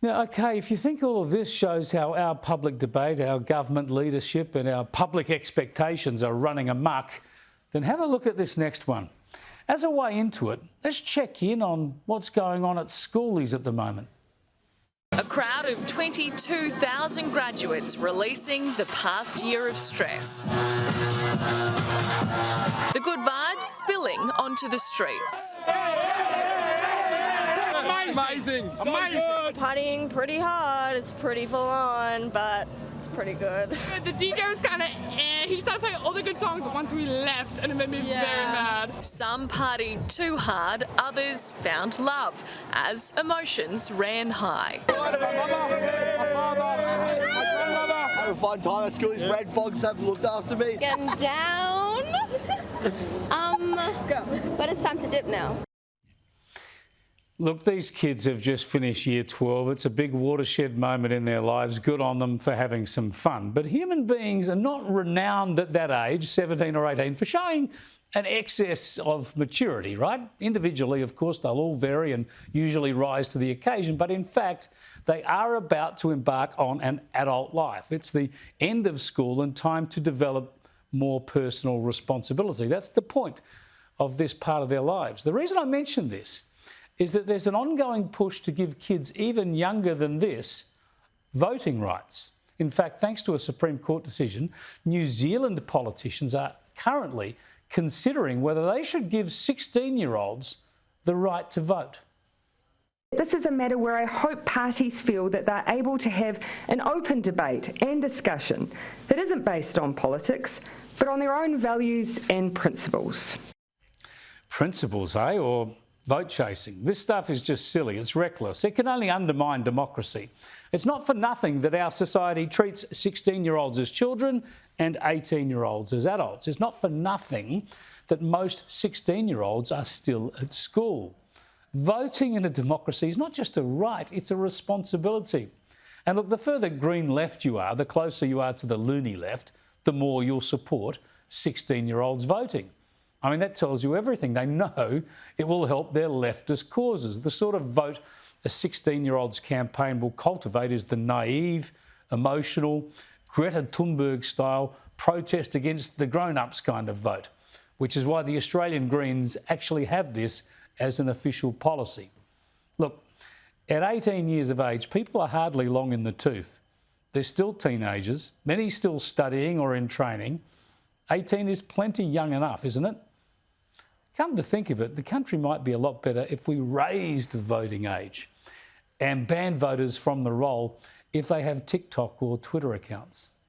Now, OK, if you think all of this shows how our public debate, our government leadership and our public expectations are running amok, then have a look at this next one. As a way into it, let's check in on what's going on at schoolies at the moment. A crowd of 22,000 graduates releasing the past year of stress. The good vibes spilling onto the streets. Amazing. So amazing. Good. Partying pretty hard. It's pretty full on, but it's pretty good. The DJ was kind of he started playing all the good songs once we left, and it made me very mad. Some partied too hard, others found love as emotions ran high. My father, my grandmother. Had a fun time at school. These red fogs have looked after me. Getting down. But it's time to dip now. Look, these kids have just finished year 12. It's a big watershed moment in their lives. Good on them for having some fun. But human beings are not renowned at that age, 17 or 18, for showing an excess of maturity, right? Individually, of course, they'll all vary and usually rise to the occasion. But in fact, they are about to embark on an adult life. It's the end of school and time to develop more personal responsibility. That's the point of this part of their lives. The reason I mention this is that there's an ongoing push to give kids even younger than this voting rights. In fact, thanks to a Supreme Court decision, New Zealand politicians are currently considering whether they should give 16-year-olds the right to vote. This is a matter where I hope parties feel that they're able to have an open debate and discussion that isn't based on politics, but on their own values and principles. Principles, eh? Or vote chasing. This stuff is just silly. It's reckless. It can only undermine democracy. It's not for nothing that our society treats 16-year-olds as children and 18-year-olds as adults. It's not for nothing that most 16-year-olds are still at school. Voting in a democracy is not just a right, it's a responsibility. And look, the further green left you are, the closer you are to the loony left, the more you'll support 16-year-olds voting. I mean, that tells you everything. They know it will help their leftist causes. The sort of vote a 16-year-old's campaign will cultivate is the naive, emotional, Greta Thunberg-style protest against the grown-ups kind of vote, which is why the Australian Greens actually have this as an official policy. Look, at 18 years of age, people are hardly long in the tooth. They're still teenagers, many still studying or in training. 18 is plenty young enough, isn't it? Come to think of it, the country might be a lot better if we raised the voting age and banned voters from the roll if they have TikTok or Twitter accounts.